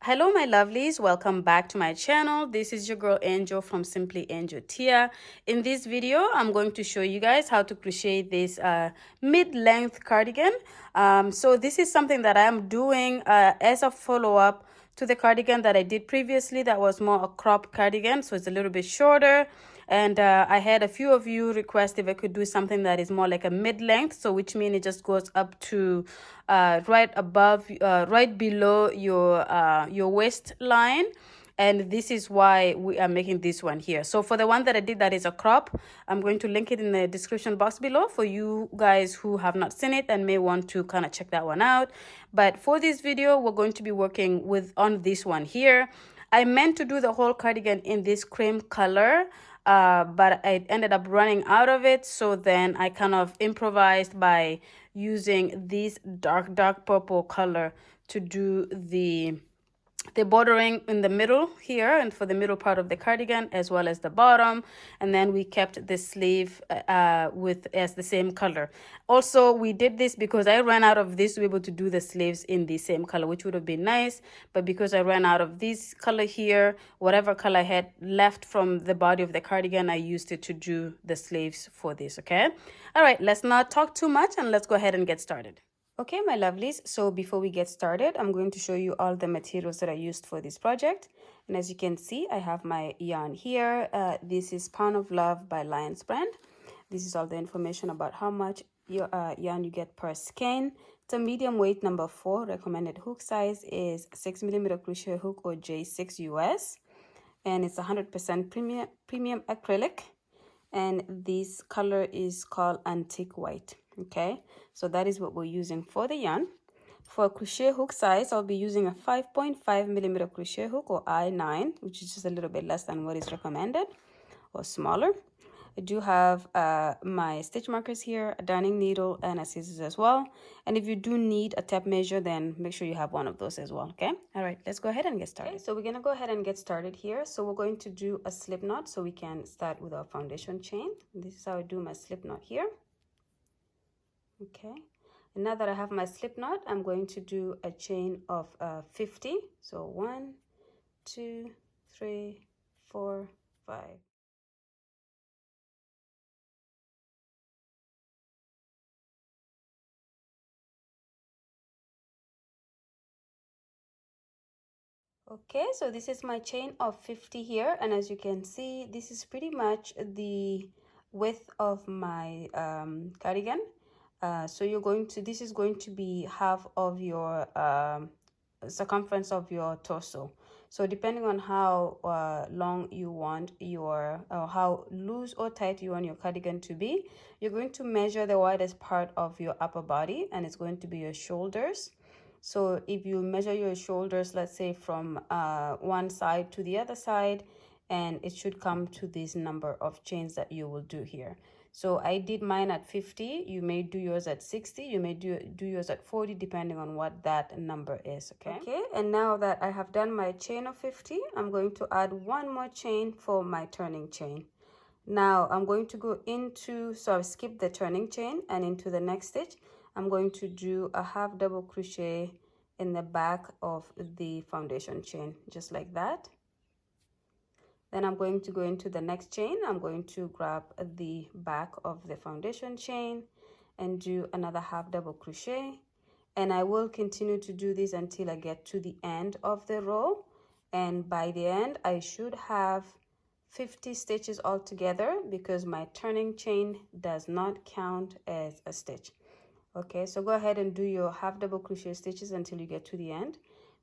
Hello my lovelies, welcome back to my channel. This is your girl Angel from Simply Angel Tia. In this video I'm going to show you guys how to crochet this mid-length cardigan. So this is something that I'm doing as a follow-up to the cardigan that I did previously. That was more a crop cardigan, so it's a little bit shorter. And I had a few of you request if I could do something that is more like a mid-length, so which means it just goes up to right above, right below your waistline. And this is why we are making this one here. So for the one that I did that is a crop, I'm going to link it in the description box below for you guys who have not seen it and may want to kind of check that one out. But for this video, we're going to be working on this one here. I meant to do the whole cardigan in this cream color, but I ended up running out of it. So then I kind of improvised by using this dark purple color to do the bordering in the middle here and for the middle part of the cardigan as well as the bottom, and then we kept the sleeve with as the same color. Also, we did this because I ran out of this to be able to do the sleeves in the same color, which would have been nice, but because I ran out of this color here, whatever color I had left from the body of the cardigan, I used it to do the sleeves for this. Okay, all right, let's not talk too much and let's go ahead and get started. Okay, my lovelies, so before we get started, I'm going to show you all the materials that I used for this project. And as you can see, I have my yarn here. This is Pound of Love by Lions Brand. This is all the information about how much yarn you get per skein. It's a medium weight number 4. Recommended hook size is 6mm crochet hook or J6 US. And it's 100% premium acrylic. And this color is called Antique White. Okay, so that is what we're using for the yarn. For crochet hook size, I'll be using a 5.5mm crochet hook or I9, which is just a little bit less than what is recommended, or smaller. I do have my stitch markers here, a darning needle, and a scissors as well. And if you do need a tape measure, then make sure you have one of those as well. Okay, all right, let's go ahead and get started. Okay, so we're gonna go ahead and get started here. So we're going to do a slip knot so we can start with our foundation chain. This is how I do my slip knot here. Okay, and now that I have my slip knot, I'm going to do a chain of 50. So 1, 2, 3, 4, 5. Okay, so this is my chain of 50 here, and as you can see, this is pretty much the width of my cardigan. So you're going to, this is going to be half of your circumference of your torso. So depending on how long you want your, how loose or tight you want your cardigan to be, you're going to measure the widest part of your upper body, and it's going to be your shoulders. So if you measure your shoulders, let's say from one side to the other side, and it should come to this number of chains that you will do here. So I did mine at 50. You may do yours at 60. You may do yours at 40, depending on what that number is. Okay. Okay. And now that I have done my chain of 50, I'm going to add one more chain for my turning chain. Now I'm going to go into, so I've skipped the turning chain, and into the next stitch I'm going to do a half double crochet in the back of the foundation chain, just like that. Then I'm going to go into the next chain. I'm going to grab the back of the foundation chain and do another half double crochet, and I will continue to do this until I get to the end of the row, and by the end I should have 50 stitches altogether because my turning chain does not count as a stitch. Okay, so go ahead and do your half double crochet stitches until you get to the end.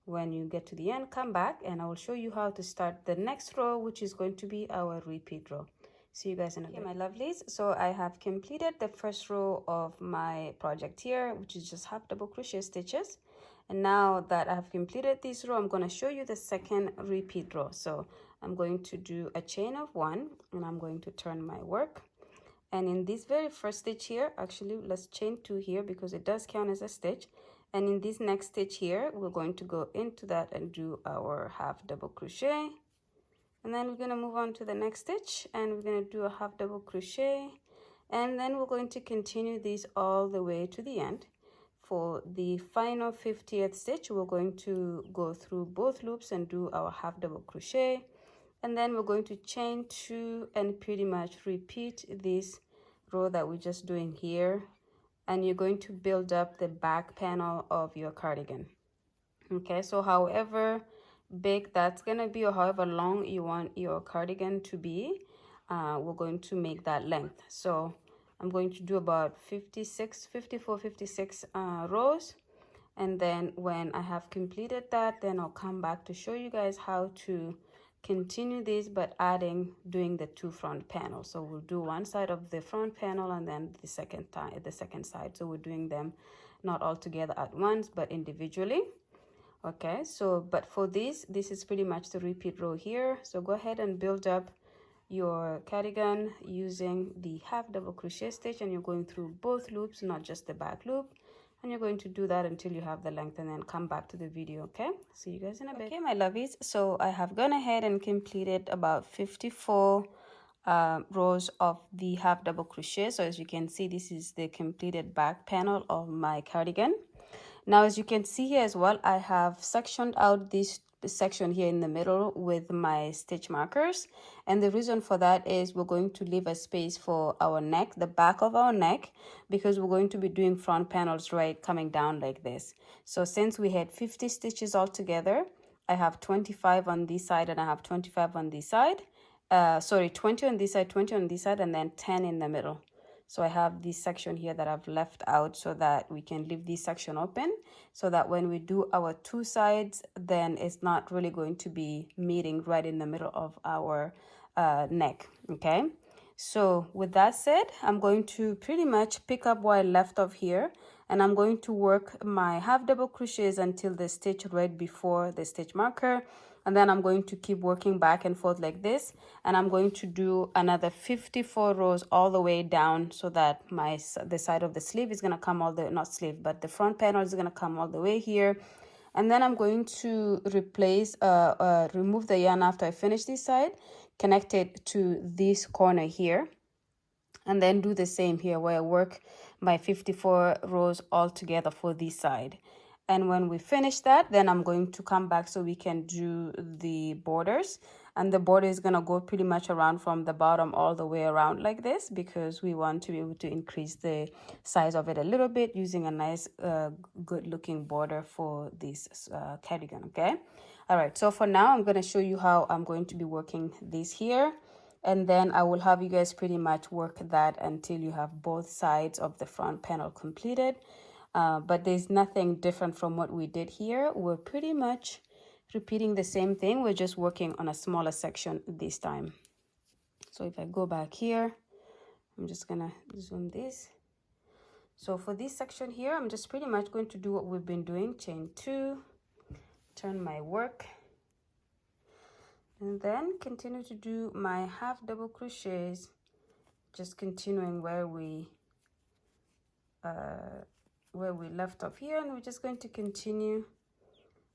When you get to the end, come back and I will show you how to start the next row, which is going to be our repeat row. See you guys in a bit. Okay, my lovelies, so I have completed the first row of my project here, which is just half double crochet stitches. And now that I have completed this row, I'm going to show you the second repeat row. So I'm going to do a chain of 1, and I'm going to turn my work. And in this very first stitch here, actually let's chain 2 here because it does count as a stitch. And in this next stitch here, we're going to go into that and do our half double crochet. And then we're going to move on to the next stitch and we're going to do a half double crochet. And then we're going to continue this all the way to the end. for the final 50th stitch, we're going to go through both loops and do our half double crochet, and then we're going to chain 2 and pretty much repeat this row that we're just doing here, and you're going to build up the back panel of your cardigan. Okay, so however big that's gonna be, or however long you want your cardigan to be, we're going to make that length. So I'm going to do about 56 rows, and then when I have completed that, then I'll come back to show you guys how to continue this, but doing the 2 front panels. So we'll do one side of the front panel and then the second side. So we're doing them not all together at once, but individually. Okay, so but for this is pretty much the repeat row here. So go ahead and build up your cardigan using the half double crochet stitch, and you're going through both loops, not just the back loop, and you're going to do that until you have the length, and then come back to the video. Okay, see you guys in a bit. Okay, my lovies, so I have gone ahead and completed about 54 rows of the half double crochet. So as you can see, this is the completed back panel of my cardigan. Now, as you can see here as well, I have sectioned out this section here in the middle with my stitch markers, and the reason for that is we're going to leave a space for our neck, the back of our neck, because we're going to be doing front panels right coming down like this. So since we had 50 stitches all together, I have 25 on this side and I have 25 on this side. 20 on this side, 20 on this side, and then 10 in the middle. So I have this section here that I've left out so that we can leave this section open, so that when we do our 2 sides, then it's not really going to be meeting right in the middle of our neck. Okay, so with that said, I'm going to pretty much pick up where I left off here, and I'm going to work my half double crochets until the stitch right before the stitch marker. And then I'm going to keep working back and forth like this, and I'm going to do another 54 rows all the way down, so that the side of the sleeve is going to come all the, not sleeve, but the front panel is going to come all the way here. And then I'm going to remove the yarn after I finish this side, connect it to this corner here, and then do the same here where I work my 54 rows all together for this side. And when we finish that, then I'm going to come back so we can do the borders. And the border is going to go pretty much around from the bottom all the way around like this, because we want to be able to increase the size of it a little bit using a nice good looking border for this cardigan. Okay, all right, so for now I'm going to show you how I'm going to be working this here, and then I will have you guys pretty much work that until you have both sides of the front panel completed. But there's nothing different from what we did here. We're pretty much repeating the same thing. We're just working on a smaller section this time. So if I go back here, I'm just gonna zoom this. So for this section here, I'm just pretty much going to do what we've been doing. Chain 2, turn my work, and then continue to do my half double crochets, just continuing where we left off here, and we're just going to continue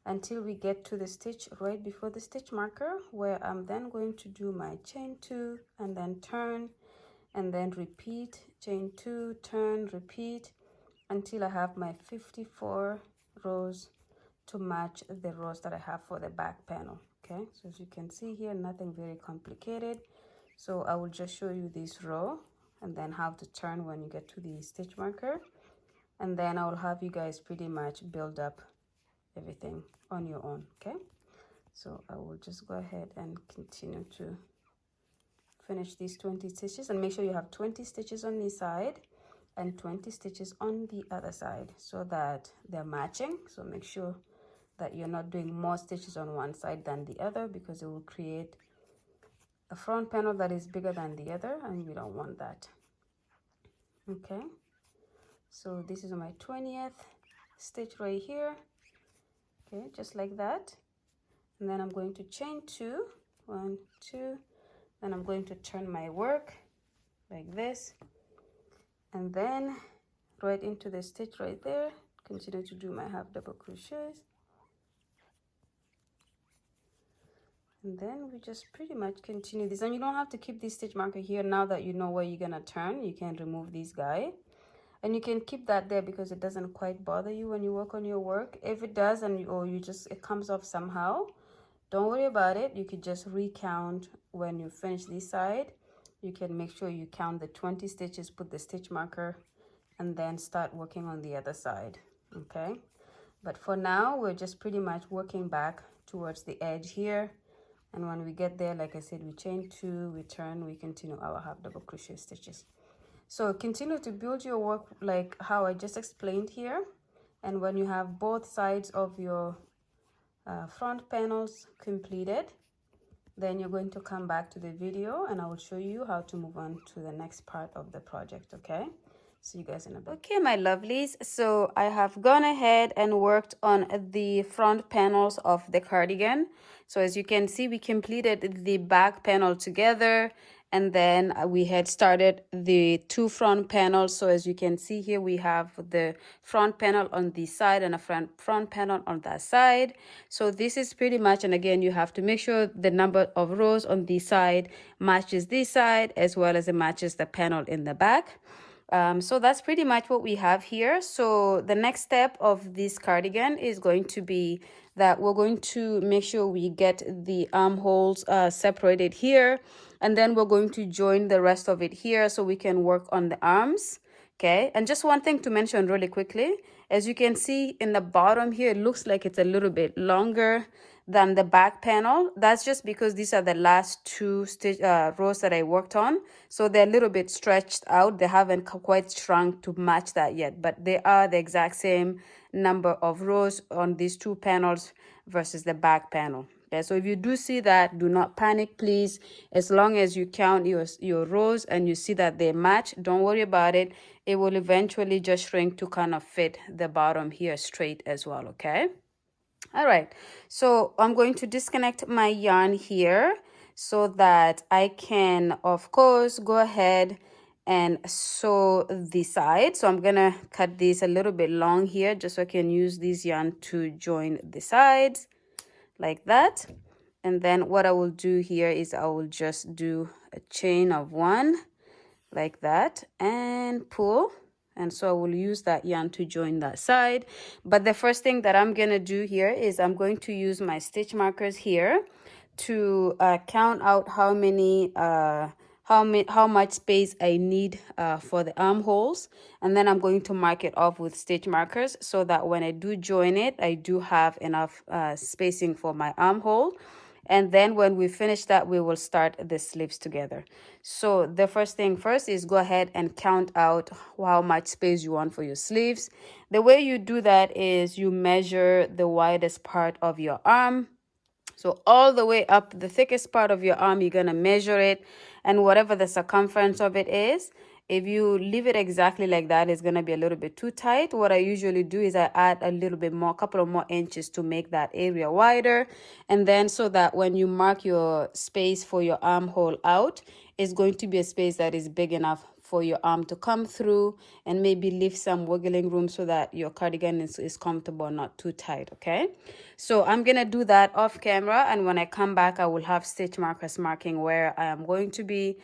until we get to the stitch right before the stitch marker, where I'm then going to do my chain 2 and then turn, and then repeat, chain 2, turn, repeat, until I have my 54 rows to match the rows that I have for the back panel. Okay, so as you can see here, nothing very complicated. So I will just show you this row and then how to turn when you get to the stitch marker, and then I will have you guys pretty much build up everything on your own. Okay, so I will just go ahead and continue to finish these 20 stitches, and make sure you have 20 stitches on this side and 20 stitches on the other side so that they're matching. So make sure that you're not doing more stitches on one side than the other, because it will create a front panel that is bigger than the other, and we don't want that. Okay, so this is my 20th stitch right here. Okay, just like that, and then I'm going to chain 2, 1, 2, then I'm going to turn my work like this, and then right into the stitch right there, continue to do my half double crochets, and then we just pretty much continue this. And you don't have to keep this stitch marker here. Now that you know where you're gonna turn, you can remove this guy. and you can keep that there because it doesn't quite bother you when you work on your work. If it does, and or you just it comes off somehow, don't worry about it. You could just recount when you finish this side. You can make sure you count the 20 stitches, put the stitch marker, and then start working on the other side. Okay, but for now we're just pretty much working back towards the edge here, and when we get there, like I said, we chain 2, we turn, we continue our half double crochet stitches. So continue to build your work like how I just explained here, and when you have both sides of your front panels completed, then you're going to come back to the video and I will show you how to move on to the next part of the project. Okay, see you guys in a bit. Okay, my lovelies, so I have gone ahead and worked on the front panels of the cardigan. So as you can see, we completed the back panel together, and then we had started the 2 front panels. So as you can see here, we have the front panel on this side and a front panel on that side. So this is pretty much, and again, you have to make sure the number of rows on this side matches this side as well as it matches the panel in the back. So that's pretty much what we have here. So the next step of this cardigan is going to be that we're going to make sure we get the armholes separated here, and then we're going to join the rest of it here so we can work on the arms. Okay, and just one thing to mention really quickly, as you can see in the bottom here, it looks like it's a little bit longer than the back panel. That's just because these are the last 2 rows that I worked on, so they're a little bit stretched out. They haven't quite shrunk to match that yet, but they are the exact same number of rows on these 2 panels versus the back panel. Okay, so if you do see that, do not panic, please. As long as you count your rows and you see that they match, don't worry about it. It will eventually just shrink to kind of fit the bottom here straight as well. Okay, all right, so I'm going to disconnect my yarn here so that I can, of course, go ahead and sew the side. So I'm gonna cut this a little bit long here just so I can use this yarn to join the sides like that. And then what I will do here is I will just do a chain of 1 like that and pull, and so I will use that yarn to join that side. But the first thing that I'm gonna do here is I'm going to use my stitch markers here to count out how much space I need for the armholes, and then I'm going to mark it off with stitch markers so that when I do join it, I do have enough spacing for my armhole. And then when we finish that, we will start the sleeves together. So the first thing first is go ahead and count out how much space you want for your sleeves. The way you do that is you measure the widest part of your arm. So all the way up the thickest part of your arm, you're going to measure it, and whatever the circumference of it is, if you leave it exactly like that, it's going to be a little bit too tight. What I usually do is I add a little bit more, a couple of more inches to make that area wider. And then so that when you mark your space for your armhole out, it's going to be a space that is big enough for your arm to come through and maybe leave some wiggling room so that your cardigan is comfortable, not too tight. Okay, so I'm gonna do that off camera, and when I come back I will have stitch markers marking where I am going to be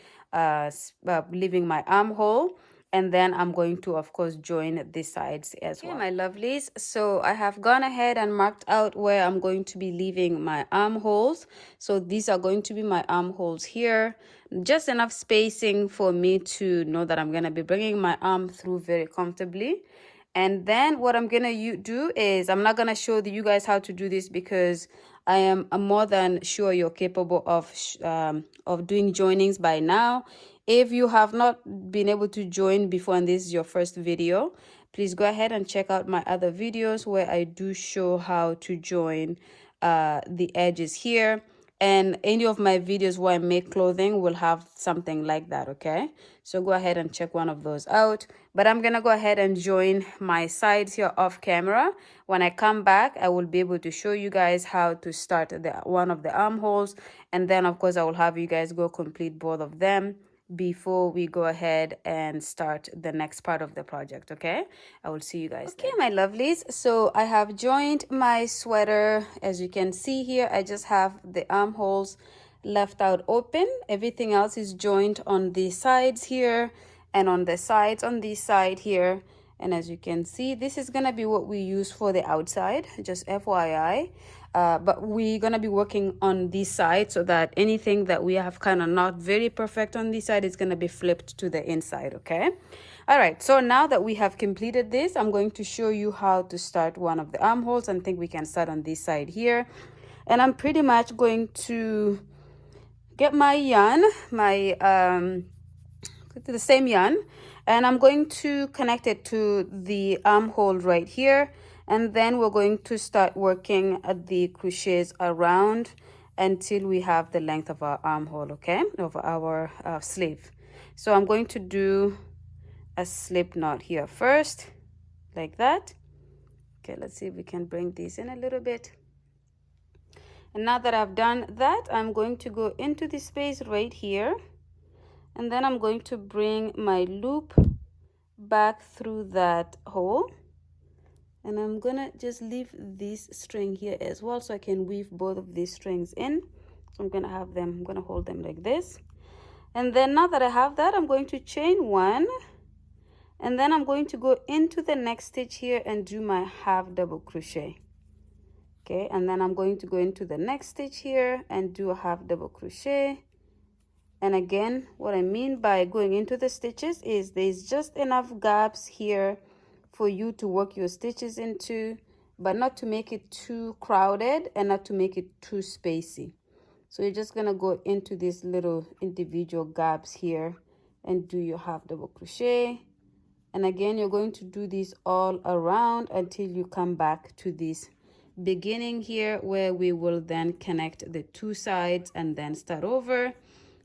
leaving my armhole, and then I'm going to, of course, join the sides as well. Okay, my lovelies, so I have gone ahead and marked out where I'm going to be leaving my armholes. So these are going to be my armholes here, just enough spacing for me to know that I'm going to be bringing my arm through very comfortably. And then what I'm gonna do is, I'm not gonna show you guys how to do this because I'm more than sure you're capable of doing joinings by now. If you have not been able to join before and this is your first video, please go ahead and check out my other videos where I do show how to join the edges here. And any of my videos where I make clothing will have something like that. Okay, so go ahead and check one of those out. But I'm gonna go ahead and join my sides here off camera. When I come back, I will be able to show you guys how to start one of the armholes, and then of course I will have you guys go complete both of them before we go ahead and start the next part of the project. Okay, I will see you guys okay then. My lovelies, so I have joined my sweater. As you can see here, I just have the armholes left out open. Everything else is joined on the sides here, and on the sides, on this side here. And as you can see, this is gonna be what we use for the outside, just FYI. But we're gonna be working on this side so that anything that we have kind of not very perfect on this side is gonna be flipped to the inside, okay? All right, so now that we have completed this, I'm going to show you how to start one of the armholes. I think we can start on this side here. And I'm pretty much going to get my yarn, the same yarn, and I'm going to connect it to the armhole right here, and then we're going to start working at the crochets around until we have the length of our armhole, okay, of our sleeve. So I'm going to do a slip knot here first, like that. Okay, let's see if we can bring this in a little bit. And now that I've done that, I'm going to go into the space right here, and then I'm going to bring my loop back through that hole, and I'm gonna just leave this string here as well so I can weave both of these strings in. So I'm gonna hold them like this, and then now that I have that, I'm going to chain one, and then I'm going to go into the next stitch here and do my half double crochet. Okay, and then I'm going to go into the next stitch here and do a half double crochet. And again, what I mean by going into the stitches is there's just enough gaps here for you to work your stitches into, but not to make it too crowded and not to make it too spacey. So you're just gonna go into these little individual gaps here and do your half double crochet. And again, you're going to do this all around until you come back to this beginning here, where we will then connect the two sides and then start over.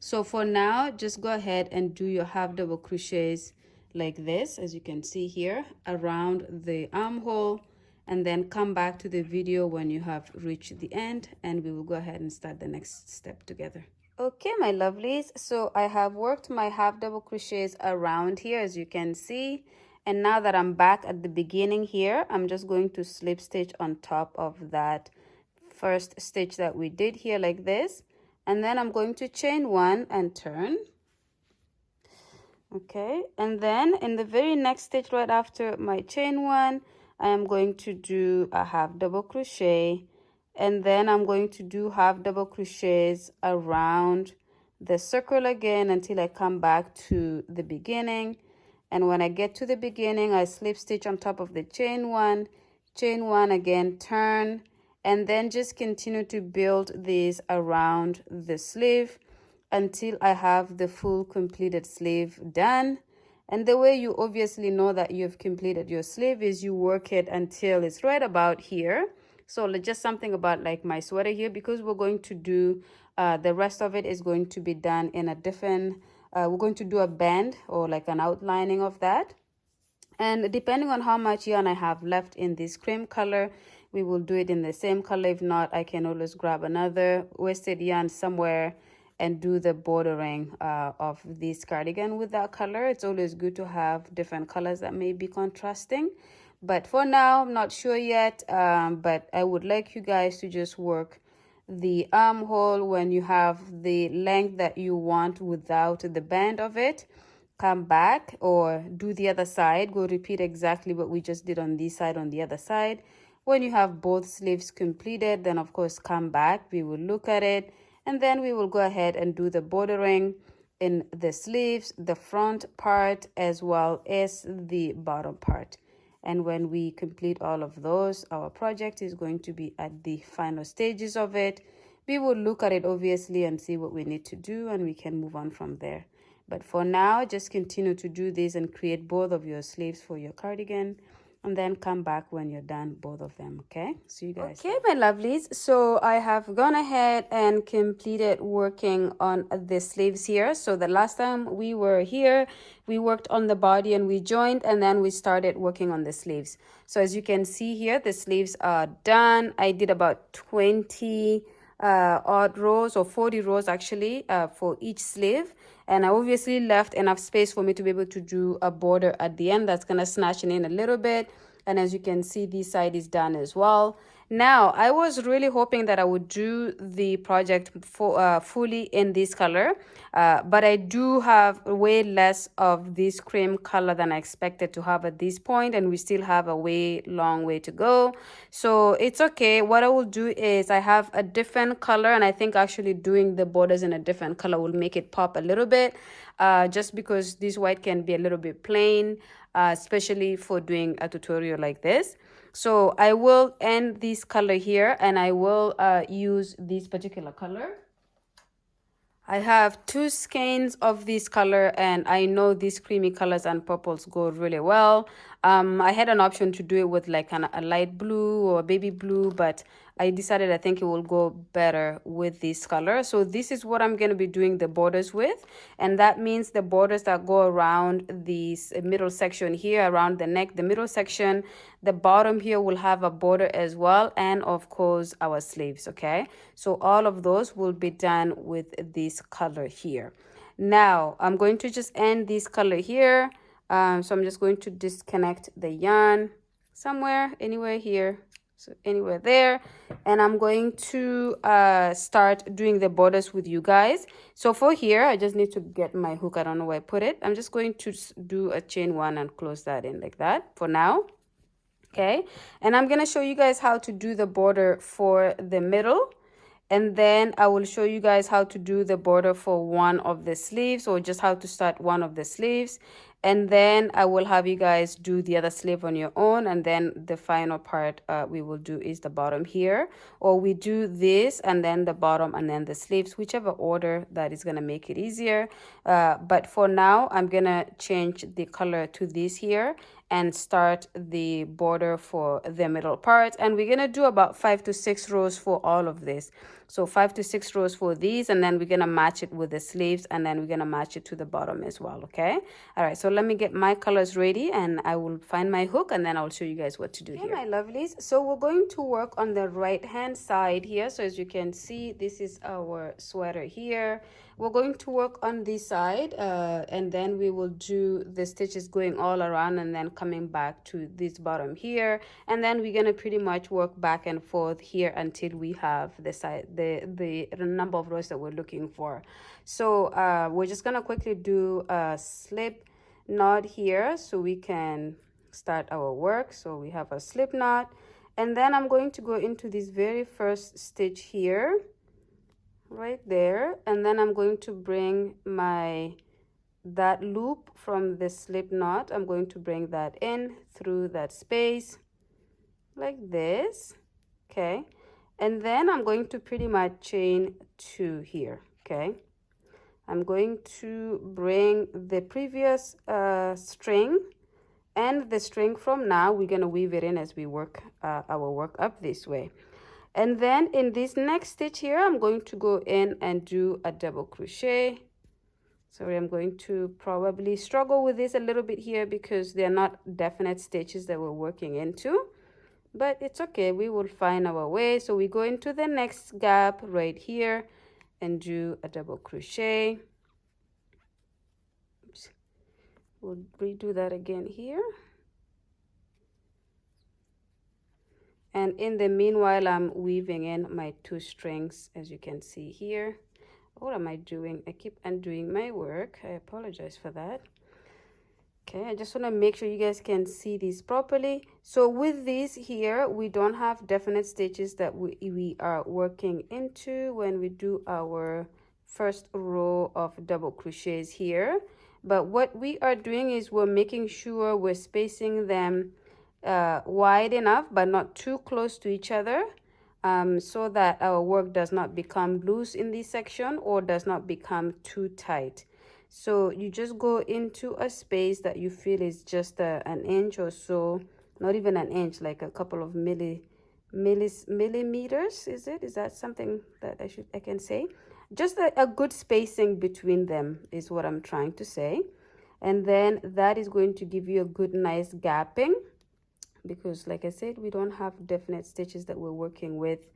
So for now, just go ahead and do your half double crochets like this, as you can see here, around the armhole, and then come back to the video when you have reached the end, and we will go ahead and start the next step together. Okay, my lovelies, so I have worked my half double crochets around here, as you can see. And now that I'm back at the beginning here, I'm just going to slip stitch on top of that first stitch that we did here like this. And then I'm going to chain one and turn. Okay, and then in the very next stitch right after my chain one, I am going to do a half double crochet, and then I'm going to do half double crochets around the circle again until I come back to the beginning. And when I get to the beginning, I slip stitch on top of the chain one again, turn, and then just continue to build this around the sleeve until I have the full completed sleeve done. And the way you obviously know that you've completed your sleeve is you work it until it's right about here. So just something about like my sweater here, because we're going to do the rest of it is going to be done in a different we're going to do a band or like an outlining of that. And depending on how much yarn I have left in this cream color, we will do it in the same color. If not, I can always grab another worsted yarn somewhere and do the bordering of this cardigan with that color. It's always good to have different colors that may be contrasting. But for now, I'm not sure yet, but I would like you guys to just work the armhole when you have the length that you want without the band of it. Come back or do the other side, go repeat exactly what we just did on this side on the other side. When you have both sleeves completed, then of course come back, we will look at it, and then we will go ahead and do the bordering in the sleeves, the front part as well as the bottom part. And when we complete all of those, our project is going to be at the final stages of it. We will look at it obviously and see what we need to do, and we can move on from there. But for now, just continue to do this and create both of your sleeves for your cardigan, and then come back when you're done both of them. Okay, see you guys. Okay, my lovelies, so I have gone ahead and completed working on the sleeves here. So the last time we were here, we worked on the body and we joined, and then we started working on the sleeves. So as you can see here, the sleeves are done. I did about 20 odd rows, or 40 rows actually, for each sleeve, and I obviously left enough space for me to be able to do a border at the end that's gonna snatch it in a little bit. And as you can see, this side is done as well. Now, I was really hoping that I would do the project fully in this color, but I do have way less of this cream color than I expected to have at this point, and we still have a long way to go. So it's okay. What I will do is I have a different color, and I think actually doing the borders in a different color will make it pop a little bit, just because this white can be a little bit plain, especially for doing a tutorial like this. So I will end this color here, and I will use this particular color. I have two skeins of this color, and I know these creamy colors and purples go really well. I had an option to do it with like a light blue or baby blue, but I decided I think it will go better with this color. So this is what I'm going to be doing the borders with, and that means the borders that go around this middle section here, around the neck, the middle section, the bottom here will have a border as well, and of course our sleeves. Okay, so all of those will be done with this color here. Now I'm going to just end this color here. So I'm just going to disconnect the yarn somewhere, anywhere here, so anywhere there, and I'm going to start doing the borders with you guys. So for here, I just need to get my hook. I don't know where I put it. I'm just going to do a chain one and close that in like that for now. Okay, and I'm gonna show you guys how to do the border for the middle, and then I will show you guys how to do the border for one of the sleeves, or just how to start one of the sleeves, and then I will have you guys do the other sleeve on your own, and then the final part we will do is the bottom here, or we do this and then the bottom and then the sleeves, whichever order that is gonna make it easier. But for now, I'm gonna change the color to this here and start the border for the middle part, and we're gonna do about 5 to 6 rows for all of this. So 5 to 6 rows for these, and then we're gonna match it with the sleeves, and then we're gonna match it to the bottom as well. Okay, all right, so let me get my colors ready, and I will find my hook, and then I'll show you guys what to do here. My lovelies, so we're going to work on the right hand side here. So as you can see, this is our sweater here. We're going to work on this side, and then we will do the stitches going all around and then coming back to this bottom here, and then we're gonna pretty much work back and forth here until we have the side the number of rows that we're looking for. So we're just gonna quickly do a slip knot here so we can start our work. So we have a slip knot, and then I'm going to go into this very first stitch here right there, and then I'm going to bring that loop from the slip knot, I'm going to bring that in through that space like this. Okay, and then I'm going to pretty much chain 2 here. Okay, I'm going to bring the previous string and the string from now, we're going to weave it in as we work our work up this way. And then in this next stitch here, I'm going to go in and do a double crochet. Sorry, I'm going to probably struggle with this a little bit here because they're not definite stitches that we're working into, but it's okay, we will find our way. So we go into the next gap right here and do a double crochet. Oops. We'll redo that again here. And in the meanwhile, I'm weaving in my 2 strings, as you can see here. What am I doing? I keep undoing my work. I apologize for that. Okay, I just want to make sure you guys can see this properly. So with this here, we don't have definite stitches that we are working into when we do our first row of double crochets here. But what we are doing is we're making sure we're spacing them wide enough but not too close to each other, so that our work does not become loose in this section or does not become too tight. So you just go into a space that you feel is just an inch or so, not even an inch, like a couple of millimeters. Is that something that I can say? Just a good spacing between them is what I'm trying to say. And then that is going to give you a good nice gapping, because like I said, we don't have definite stitches that we're working with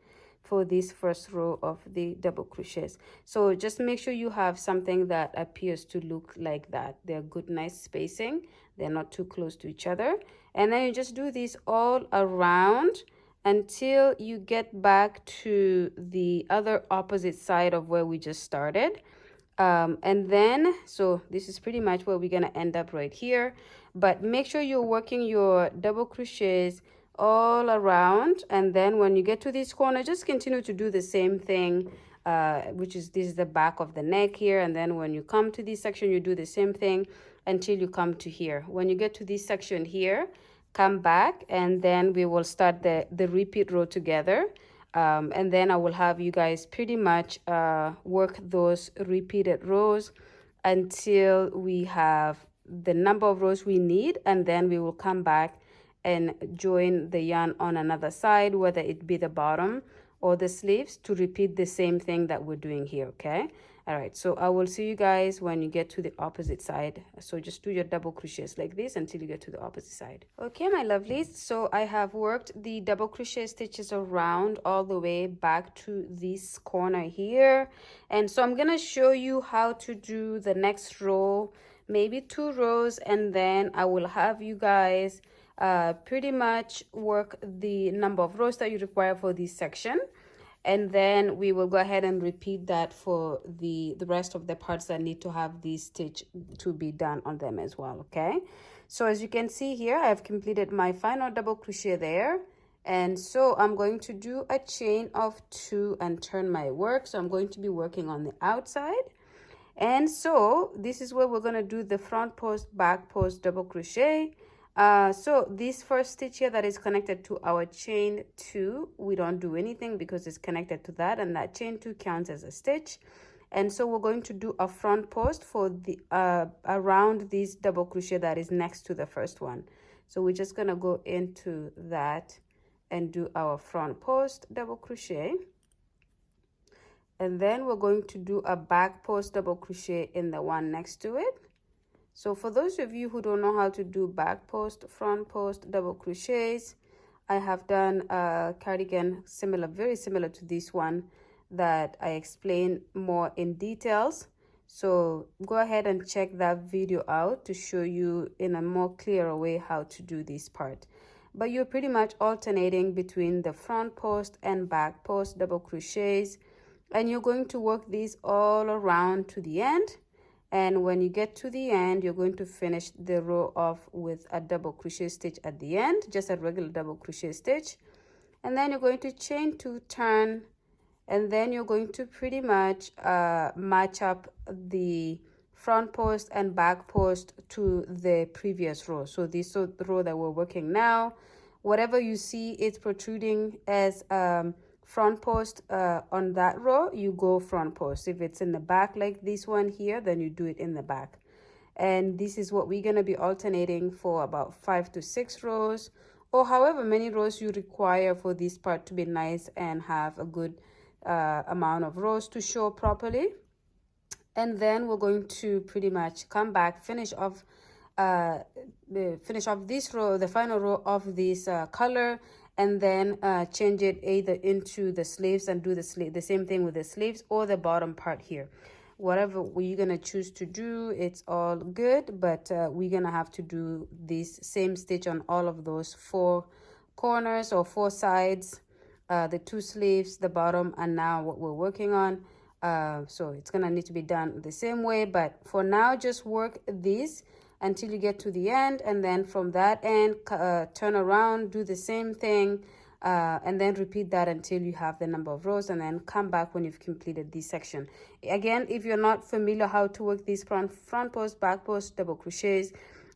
for this first row of the double crochets. So just make sure you have something that appears to look like that. They're good nice spacing, they're not too close to each other, and then you just do this all around, until you get back to the other opposite side of where we just started. And then, so this is pretty much where we're gonna end up right here, but make sure you're working your double crochets all around. And then when you get to this corner, just continue to do the same thing, which is, this is the back of the neck here. And then when you come to this section, you do the same thing until you come to here. When you get to this section here, come back, and then we will start the repeat row together. And then I will have you guys pretty much work those repeated rows until we have the number of rows we need, and then we will come back and join the yarn on another side, whether it be the bottom or the sleeves, to repeat the same thing that we're doing here. Okay, all right, so I will see you guys when you get to the opposite side. So just do your double crochets like this until you get to the opposite side. Okay, my lovelies, so I have worked the double crochet stitches around all the way back to this corner here, and so I'm gonna show you how to do the next row, maybe 2 rows, and then I will have you guys pretty much work the number of rows that you require for this section, and then we will go ahead and repeat that for the rest of the parts that need to have this stitch to be done on them as well. Okay, so as you can see here, I have completed my final double crochet there, and so I'm going to do a chain of 2 and turn my work. So I'm going to be working on the outside, and so this is where we're going to do the front post, back post, double crochet. So this first stitch here that is connected to our chain 2, we don't do anything because it's connected to that, and that chain 2 counts as a stitch. And so we're going to do a front post for the around this double crochet that is next to the first one. So we're just gonna go into that and do our front post double crochet, and then we're going to do a back post double crochet in the one next to it. So for those of you who don't know how to do back post, front post, double crochets, I have done a cardigan similar, very similar to this one, that I explain more in details. So go ahead and check that video out to show you in a more clearer way how to do this part. But you're pretty much alternating between the front post and back post double crochets, and you're going to work these all around to the end. And when you get to the end, you're going to finish the row off with a double crochet stitch at the end, just a regular double crochet stitch. And then you're going to chain 2, turn, and then you're going to pretty much match up the front post and back post to the previous row. So this row that we're working now, whatever you see it's protruding as front post on that row, you go front post. If it's in the back like this one here, then you do it in the back. And this is what we're going to be alternating for about 5 to 6 rows, or however many rows you require for this part to be nice and have a good amount of rows to show properly. And then we're going to pretty much come back, finish off this row, the final row of this color, and then change it either into the sleeves and do the same thing with the sleeves, or the bottom part here. Whatever you're gonna choose to do, it's all good, but we're gonna have to do this same stitch on all of those 4 corners or 4 sides, the 2 sleeves, the bottom, and now what we're working on. So it's gonna need to be done the same way, but for now just work this until you get to the end, and then from that end turn around, do the same thing, and then repeat that until you have the number of rows, and then come back when you've completed this section. Again, if you're not familiar how to work these front post, back post, double crochets,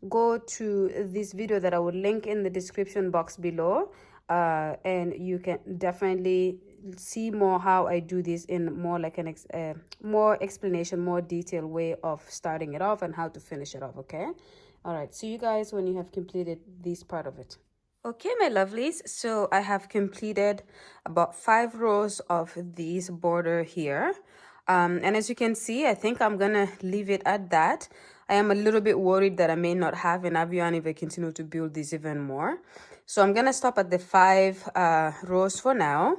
go to this video that I will link in the description box below, and you can definitely see more how I do this in more like an more explanation, more detailed way of starting it off and how to finish it off. Okay, all right, see you guys when you have completed this part of it. Okay, my lovelies, so I have completed about 5 rows of this border here, and as you can see, I think I'm gonna leave it at that. I am a little bit worried that I may not have enough yarn if I continue to build this even more, so I'm gonna stop at the 5 rows for now.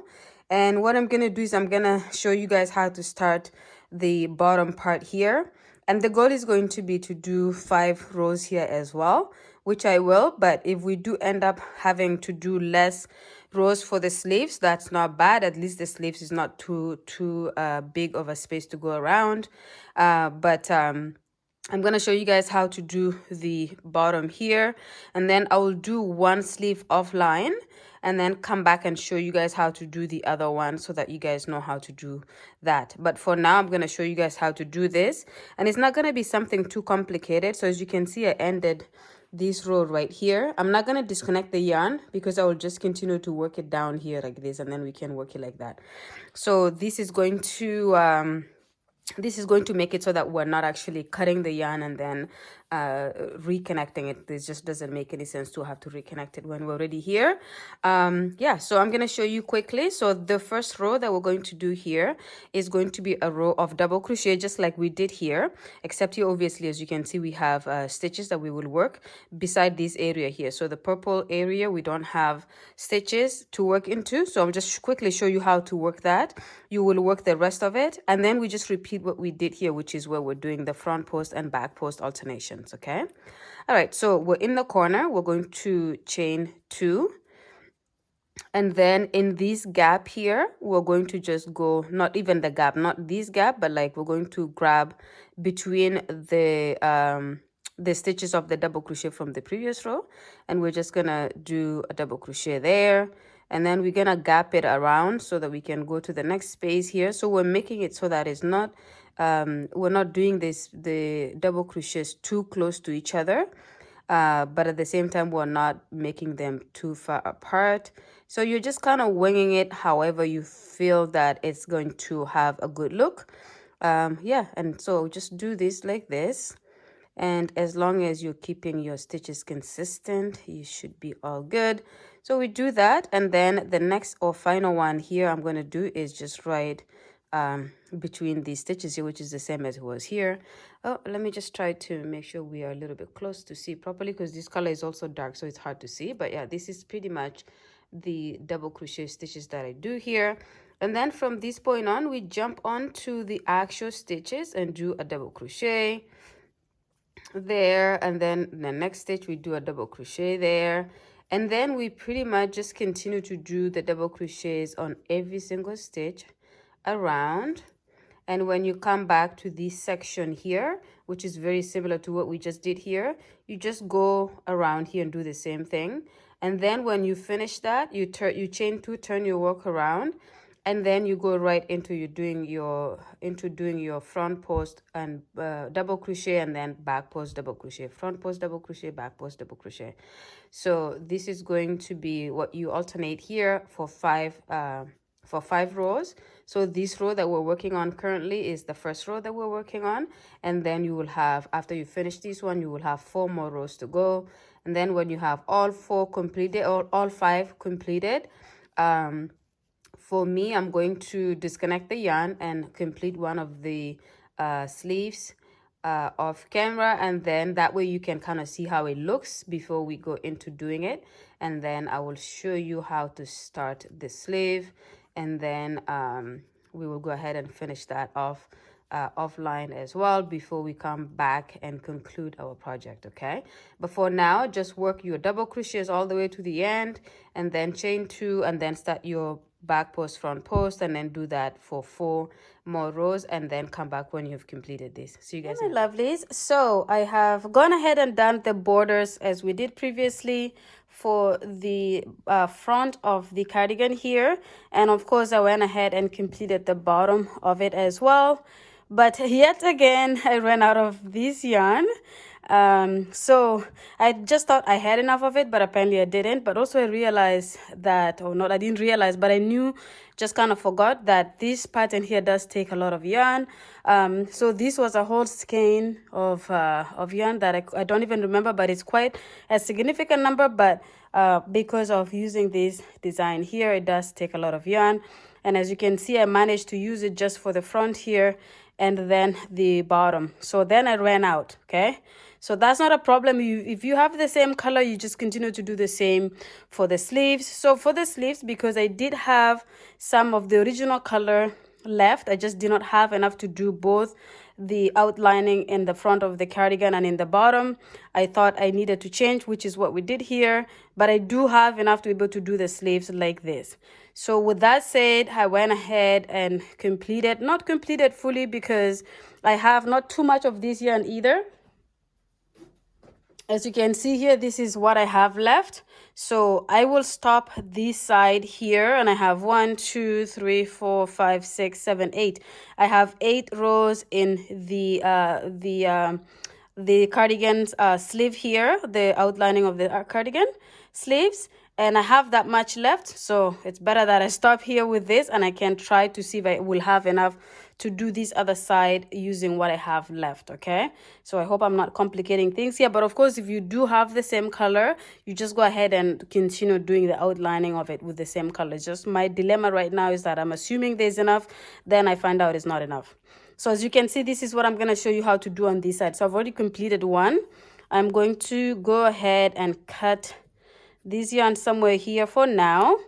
And what I'm gonna do is I'm gonna show you guys how to start the bottom part here, and the goal is going to be to do 5 rows here as well, which I will. But if we do end up having to do less rows for the sleeves. That's not bad. At least the sleeves is not too big of a space to go around. But I'm going to show you guys how to do the bottom here, and then I will do one sleeve offline and then come back and show you guys how to do the other one so that you guys know how to do that. But for now, I'm going to show you guys how to do this, and it's not going to be something too complicated. So as you can see, I ended this row right here. I'm not going to disconnect the yarn because I will just continue to work it down here like this, and then we can work it like that. So this is going to make it so that we're not actually cutting the yarn and then reconnecting it. This just doesn't make any sense to have to reconnect it when we're already here. Yeah, so I'm going to show you quickly. So the first row that we're going to do here is going to be a row of double crochet, just like we did here, except here obviously, as you can see, we have stitches that we will work beside this area here. So the purple area, we don't have stitches to work into, so I'll just quickly show you how to work that. You will work the rest of it, and then we just repeat what we did here, which is where we're doing the front post and back post alternations. Okay, all right, so we're in the corner. We're going to chain 2, and then in this gap here, we're going to just go, not even the gap, not this gap, but like we're going to grab between the stitches of the double crochet from the previous row, and we're just gonna do a double crochet there, and then we're gonna gap it around so that we can go to the next space here. So we're making it so that it's not we're not doing the double crochets too close to each other, but at the same time we're not making them too far apart. So you're just kind of winging it however you feel that it's going to have a good look. Yeah, and so just do this like this, and as long as you're keeping your stitches consistent, you should be all good. So we do that, and then the next or final one here I'm going to do is just right between these stitches here, which is the same as it was here. Oh, let me just try to make sure we are a little bit close to see properly, because this color is also dark, so it's hard to see. But yeah, this is pretty much the double crochet stitches that I do here. And then from this point on, we jump on to the actual stitches and do a double crochet there, and then the next stitch we do a double crochet there, and then we pretty much just continue to do the double crochets on every single stitch around. And when you come back to this section here, which is very similar to what we just did here, you just go around here and do the same thing. And then when you finish that, you chain 2, turn your work around, and then you go right into doing your front post and double crochet, and then back post double crochet, front post double crochet, back post double crochet. So this is going to be what you alternate here for 5 rows. So this row that we're working on currently is the first row that we're working on, and then you will have, after you finish this one, you will have 4 more rows to go. And then when you have all 4 completed, or all 5 completed, for me, I'm going to disconnect the yarn and complete one of the sleeves off camera, and then that way you can kind of see how it looks before we go into doing it. And then I will show you how to start the sleeve, and then we will go ahead and finish that off offline as well before we come back and conclude our project. Okay, but for now, just work your double crochets all the way to the end, and then chain 2, and then start your back post, front post, and then do that for 4 more rows, and then come back when you've completed this. So you guys, my lovelies, so I have gone ahead and done the borders as we did previously for the front of the cardigan here, and of course I went ahead and completed the bottom of it as well. But yet again, I ran out of this yarn. So I just thought I had enough of it, but apparently I didn't. But also I realized that, or not, I didn't realize, but I knew, just kind of forgot that this pattern here does take a lot of yarn. So this was a whole skein of yarn that I don't even remember, but it's quite a significant number. But because of using this design here, it does take a lot of yarn. And as you can see, I managed to use it just for the front here and then the bottom. So then I ran out. Okay, so that's not a problem. If you have the same color, you just continue to do the same for the sleeves. So for the sleeves, because I did have some of the original color left. I just did not have enough to do both the outlining in the front of the cardigan and in the bottom. I thought I needed to change, which is what we did here, but I do have enough to be able to do the sleeves like this. So with that said, I went ahead and completed, not completed fully because I have not too much of this yarn either. As you can see here, this is what I have left. So I will stop this side here, and I have 1, 2, 3, 4, 5, 6, 7, 8. I have 8 rows in the cardigan's sleeve here, the outlining of the cardigan sleeves, and I have that much left. So it's better that I stop here with this, and I can try to see if I will have enough to do this other side using what I have left. Okay, so I hope I'm not complicating things here, but of course if you do have the same color, you just go ahead and continue doing the outlining of it with the same color. Just my dilemma right now is that I'm assuming there's enough, then I find out it's not enough. So as you can see, this is what I'm going to show you how to do on this side. So I've already completed one. I'm going to go ahead and cut this yarn somewhere here for now,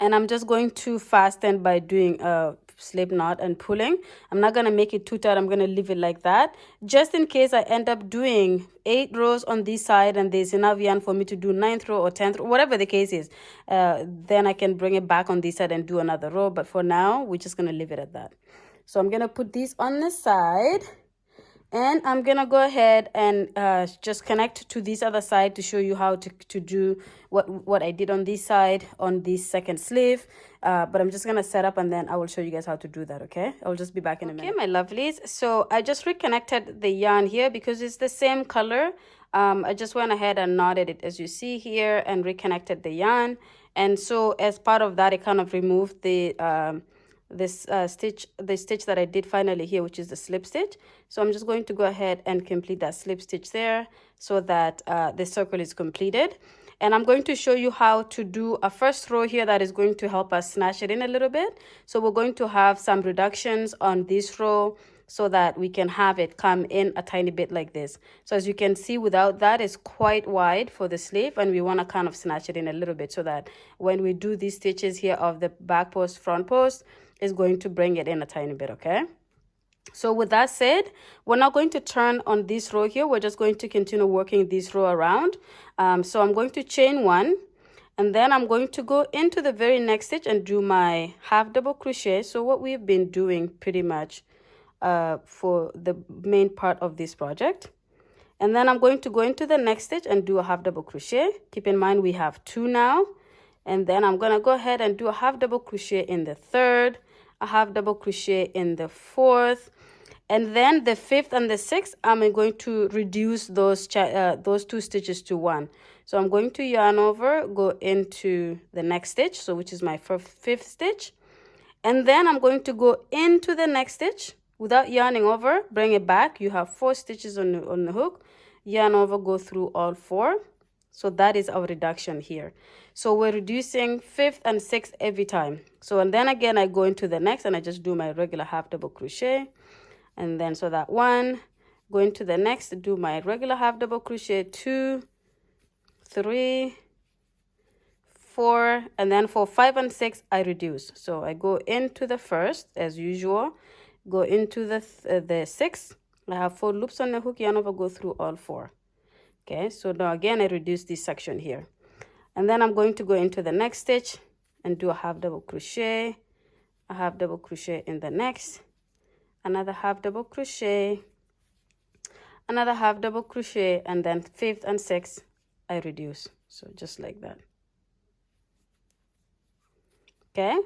and I'm just going to fasten by doing a slip knot and pulling. I'm not going to make it too tight. I'm going to leave it like that just in case I end up doing 8 rows on this side and there's enough yarn for me to do 9th row or 10th row, whatever the case is. Then I can bring it back on this side and do another row, but for now we're just going to leave it at that. So I'm going to put this on the side, and I'm going to go ahead and just connect to this other side to show you how to do what I did on this side on this second sleeve. But I'm just going to set up, and then I will show you guys how to do that, okay? I'll just be back in a minute. Okay, my lovelies. So I just reconnected the yarn here because it's the same color. I just went ahead and knotted it as you see here and reconnected the yarn. And so as part of that, I kind of removed the stitch that I did finally here, which is the slip stitch. So I'm just going to go ahead and complete that slip stitch there so that the circle is completed. And I'm going to show you how to do a first row here that is going to help us snatch it in a little bit. So we're going to have some reductions on this row so that we can have it come in a tiny bit like this. So as you can see, without that, it's quite wide for the sleeve, and we want to kind of snatch it in a little bit so that when we do these stitches here of the back post, front post, is going to bring it in a tiny bit, okay? So with that said, we're not going to turn on this row here. We're just going to continue working this row around. So I'm going to chain 1, and then I'm going to go into the very next stitch and do my half double crochet. So what we've been doing pretty much for the main part of this project. And then I'm going to go into the next stitch and do a half double crochet. Keep in mind we have 2 now. And then I'm going to go ahead and do a half double crochet in the 3rd, a half double crochet in the 4th, and then the 5th and the 6th, I'm going to reduce those 2 stitches to 1. So I'm going to yarn over, go into the next stitch, so which is my 5th stitch, and then I'm going to go into the next stitch without yarning over, bring it back. You have 4 stitches on the hook, yarn over, go through all 4. So that is our reduction here. So we're reducing 5th and 6th every time. So, and then again, I go into the next and I just do my regular half double crochet. And then, so that 1, go into the next, do my regular half double crochet, 2, 3, 4, and then for 5 and 6, I reduce. So I go into the first, as usual, go into the 6th. I have 4 loops on the hook, yarn over, go through all 4. Okay, so now again, I reduce this section here. And then I'm going to go into the next stitch and do a half double crochet, a half double crochet in the next, another half double crochet, another half double crochet, and then 5th and 6th, I reduce. So just like that. Okay,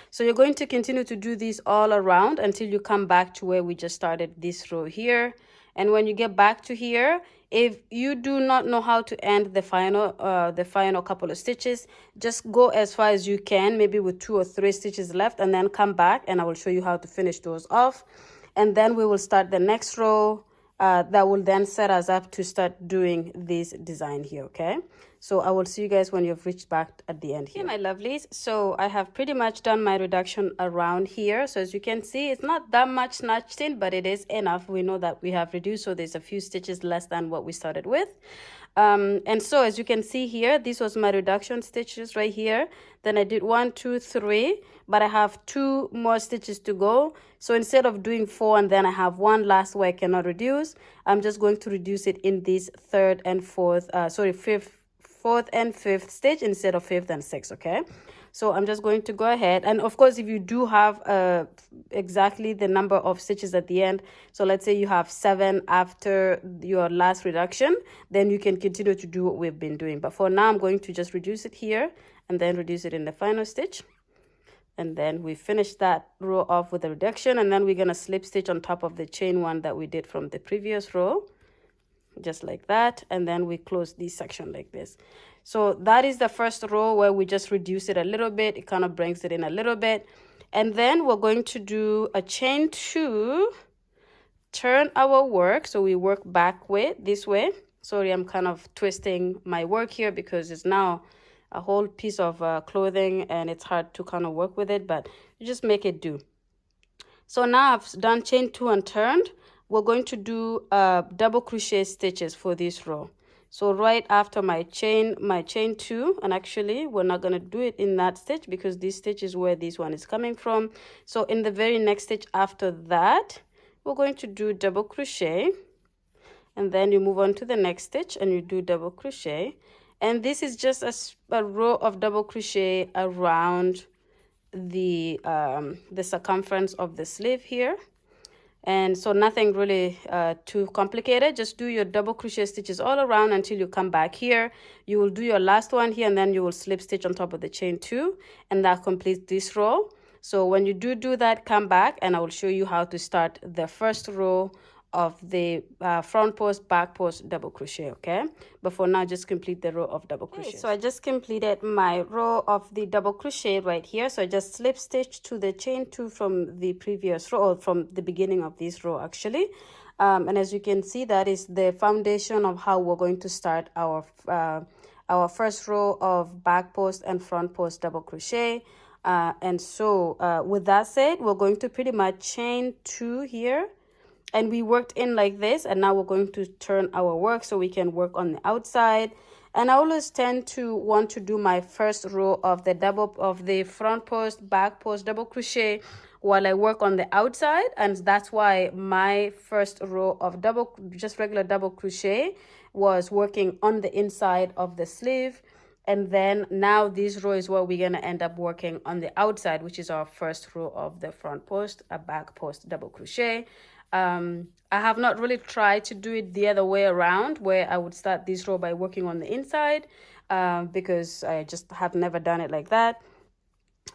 so you're going to continue to do this all around until you come back to where we just started this row here. And when you get back to here, if you do not know how to end the final couple of stitches, just go as far as you can, maybe with 2 or 3 stitches left, and then come back and I will show you how to finish those off. And then we will start the next row that will then set us up to start doing this design here, okay? So I will see you guys when you've reached back at the end here. Okay, my lovelies, so I have pretty much done my reduction around here. So as you can see, it's not that much snatched in, but it is enough. We know that we have reduced, so there's a few stitches less than what we started with. And so as you can see here, this was my reduction stitches right here. Then I did 1, 2, 3, but I have 2 more stitches to go. So instead of doing 4 and then I have 1 last where I cannot reduce, I'm just going to reduce it in this third and fourth, fourth and fifth stitch instead of fifth and sixth. Okay, so I'm just going to go ahead, and of course if you do have exactly the number of stitches at the end, so let's say you have 7 after your last reduction, then you can continue to do what we've been doing. But for now I'm going to just reduce it here and then reduce it in the final stitch. And then we finish that row off with a reduction, and then we're going to slip stitch on top of the chain 1 that we did from the previous row, just like that. And then we close this section like this. So that is the first row where we just reduce it a little bit. It kind of brings it in a little bit. And then we're going to do a chain 2, turn our work. So we work back this way. Sorry, I'm kind of twisting my work here because it's now a whole piece of clothing and it's hard to kind of work with it, but you just make it do. So now I've done chain 2 and turned. We're going to do double crochet stitches for this row. So right after my chain 2, and actually we're not going to do it in that stitch because this stitch is where this one is coming from. So in the very next stitch after that, we're going to do double crochet, and then you move on to the next stitch and you do double crochet. And this is just a row of double crochet around the circumference of the sleeve here. And so nothing really too complicated. Just do your double crochet stitches all around until you come back here. You will do your last one here, and then you will slip stitch on top of the chain 2, and that completes this row. So when you do that, come back and I will show you how to start the first row of the front post, back post, double crochet. Okay, but for now just complete the row of double crochet. Okay, so I just completed my row of the double crochet right here. So I just slip stitch to the chain 2 from the previous row, or from the beginning of this row actually. And as you can see, that is the foundation of how we're going to start our first row of back post and front post double crochet. And so with that said, we're going to pretty much chain 2 here. And we worked in like this, and now we're going to turn our work so we can work on the outside. And I always tend to want to do my first row of the front post, back post double crochet while I work on the outside, and that's why my first row of just regular double crochet was working on the inside of the sleeve. And then now this row is where we're going to end up working on the outside, which is our first row of the front post, a back post double crochet. I have not really tried to do it the other way around, where I would start this row by working on the inside, because I just have never done it like that.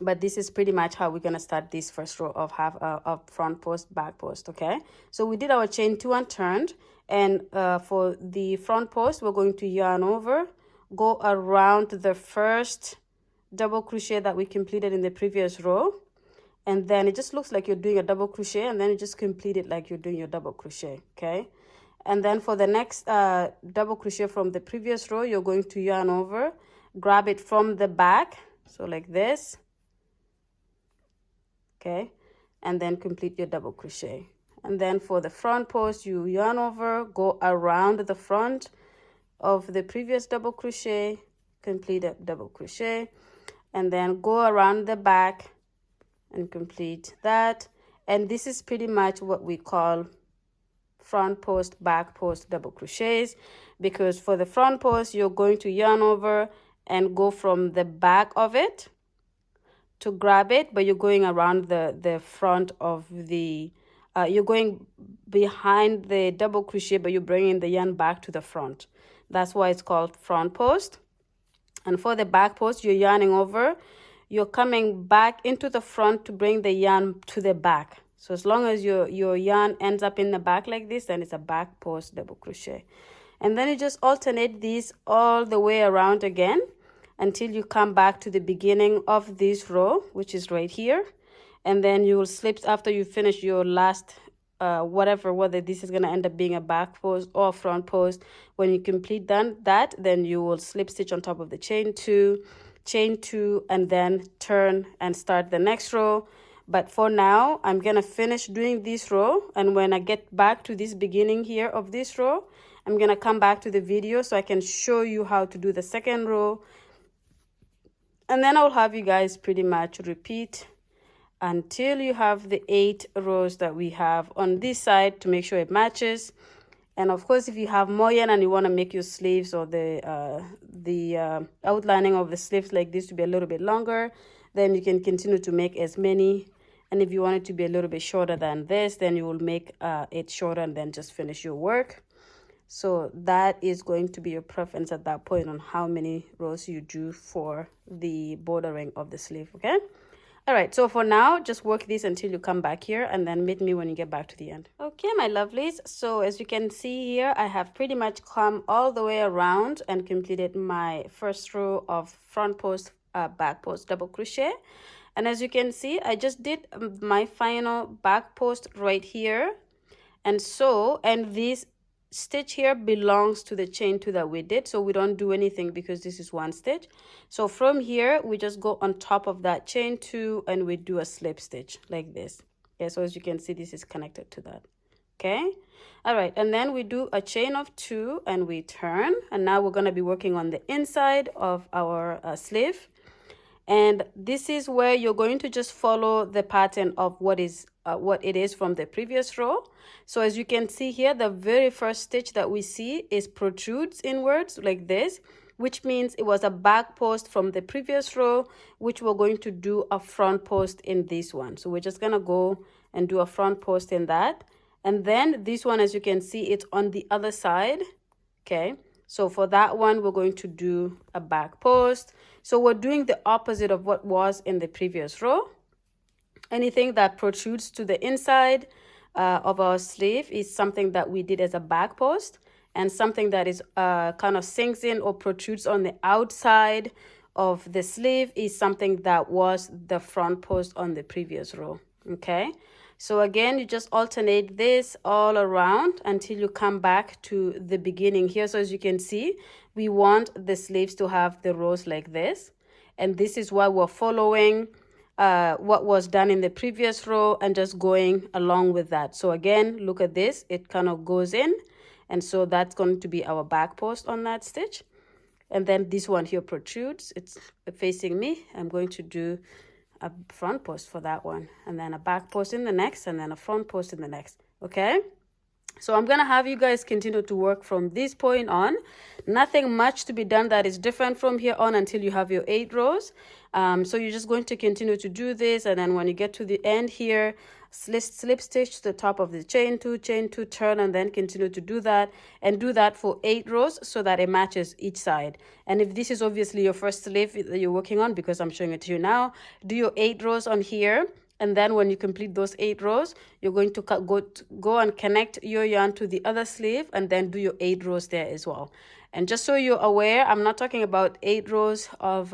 But this is pretty much how we're going to start this first row of front post, back post. Okay, so we did our chain 2 and turned, and for the front post we're going to yarn over, go around the first double crochet that we completed in the previous row, and then it just looks like you're doing a double crochet, and then you just complete it like you're doing your double crochet. Okay, and then for the next double crochet from the previous row, you're going to yarn over, grab it from the back, so like this. Okay, and then complete your double crochet. And then for the front post, you yarn over, go around the front of the previous double crochet, complete a double crochet, and then go around the back and complete that. And this is pretty much what we call front post, back post double crochets, because for the front post you're going to yarn over and go from the back of it to grab it, but you're going around the front of the you're going behind the double crochet, but you're bringing the yarn back to the front. That's why it's called front post. And for the back post, you're yarning over, you're coming back into the front to bring the yarn to the back. So as long as your yarn ends up in the back like this, then it's a back post double crochet. And then you just alternate these all the way around again until you come back to the beginning of this row, which is right here. And then you will slip after you finish your last whether this is going to end up being a back post or front post. When you complete that, then you will slip stitch on top of the chain 2, and then turn and start the next row. But for now, I'm going to finish doing this row, and when I get back to this beginning here of this row, I'm going to come back to the video so I can show you how to do the second row. And then I'll have you guys pretty much repeat until you have the 8 rows that we have on this side to make sure it matches. And of course, if you have more yarn and you want to make your sleeves or the outlining of the sleeves like this to be a little bit longer, then you can continue to make as many. And if you want it to be a little bit shorter than this, then you will make it shorter and then just finish your work. So that is going to be your preference at that point on how many rows you do for the bordering of the sleeve, okay? All right, so for now, just work this until you come back here and then meet me when you get back to the end. Okay, my lovelies, so as you can see here, I have pretty much come all the way around and completed my first row of front post, back post double crochet. And as you can see, I just did my final back post right here. And this stitch here belongs to the chain 2 that we did, so we don't do anything because this is one stitch. So from here we just go on top of that chain 2 and we do a slip stitch like this. Okay, so as you can see, this is connected to that. Okay, all right, and then we do a chain of 2 and we turn, and now we're going to be working on the inside of our sleeve. And this is where you're going to just follow the pattern of what it is from the previous row. So as you can see here, the very first stitch that we see is protrudes inwards like this, which means it was a back post from the previous row, which we're going to do a front post in this one. So we're just going to go and do a front post in that. And then this one, as you can see, it's on the other side. Okay, so for that one, we're going to do a back post. So we're doing the opposite of what was in the previous row. Anything that protrudes to the inside of our sleeve is something that we did as a back post, and something that is kind of sinks in or protrudes on the outside of the sleeve is something that was the front post on the previous row. Okay, so again, you just alternate this all around until you come back to the beginning here. So as you can see, we want the sleeves to have the rows like this, and this is why we're following what was done in the previous row and just going along with that. So again, look at this, it kind of goes in, and so that's going to be our back post on that stitch. And then this one here protrudes, it's facing me. I'm going to do a front post for that one, and then a back post in the next, and then a front post in the next. Okay, so I'm gonna have you guys continue to work from this point on. Nothing much to be done that is different from here on until you have your 8 rows. So you're just going to continue to do this, and then when you get to the end here, slip stitch to the top of the chain 2, turn, and then continue to do that, and do that for 8 rows so that it matches each side. And if this is obviously your first sleeve that you're working on, because I'm showing it to you now, do your 8 rows on here. And then when you complete those 8 rows, you're going to go and connect your yarn to the other sleeve and then do your 8 rows there as well. And just so you're aware, I'm not talking about 8 rows of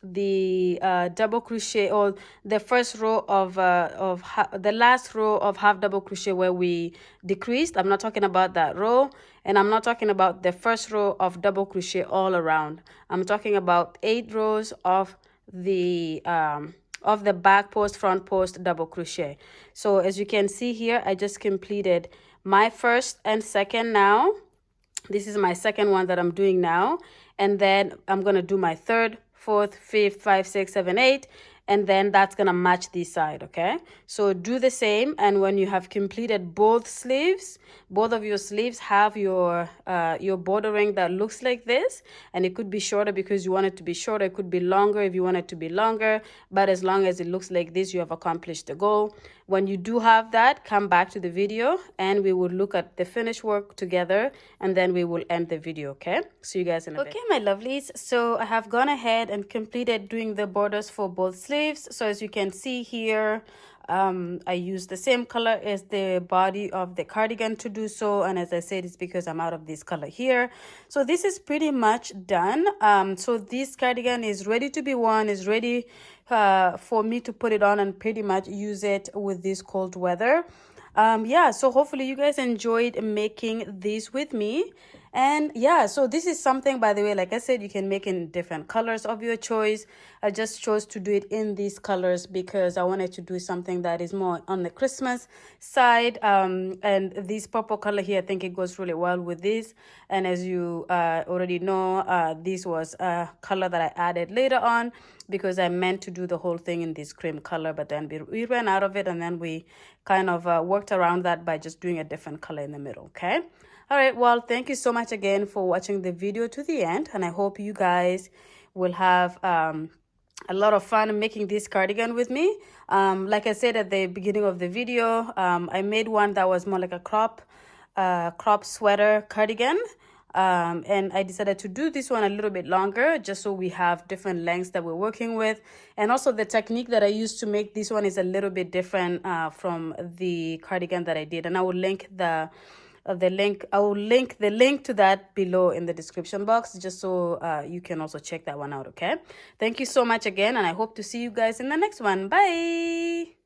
the double crochet, or the first row of the last row of half double crochet where we decreased. I'm not talking about that row, and I'm not talking about the first row of double crochet all around. I'm talking about 8 rows of the back post, front post, double crochet. So as you can see here, I just completed my first and second now. This is my second one that I'm doing now, and then I'm gonna do my third, fourth, fifth, 5, 6, 7, 8, and then that's gonna match this side. Okay, so do the same, and when you have completed both sleeves, both of your sleeves have your bordering that looks like this, and it could be shorter because you want it to be shorter, it could be longer if you want it to be longer, but as long as it looks like this, you have accomplished the goal. When you do have that, come back to the video and we will look at the finished work together, and then we will end the video. Okay, see you guys in a bit. Okay, my lovelies, so I have gone ahead and completed doing the borders for both sleeves. So as you can see here, I used the same color as the body of the cardigan to do so, and as I said, it's because I'm out of this color here. So this is pretty much done. So this cardigan is ready to be worn, is ready for me to put it on and pretty much use it with this cold weather. Yeah, so hopefully you guys enjoyed making this with me. And yeah, so this is something, by the way, like I said, you can make in different colors of your choice. I just chose to do it in these colors because I wanted to do something that is more on the Christmas side. And this purple color here, I think it goes really well with this. And as you already know, this was a color that I added later on. because I meant to do the whole thing in this cream color, but then we ran out of it, and then we kind of worked around that by just doing a different color in the middle. Okay. All right, well, thank you so much again for watching the video to the end, and I hope you guys will have a lot of fun making this cardigan with me. Like I said at the beginning of the video, I made one that was more like a crop sweater cardigan. And I decided to do this one a little bit longer just so we have different lengths that we're working with. And also the technique that I used to make this one is a little bit different from the cardigan that I did. And I will link the link to that below in the description box, just so you can also check that one out. Okay, thank you so much again, and I hope to see you guys in the next one. Bye.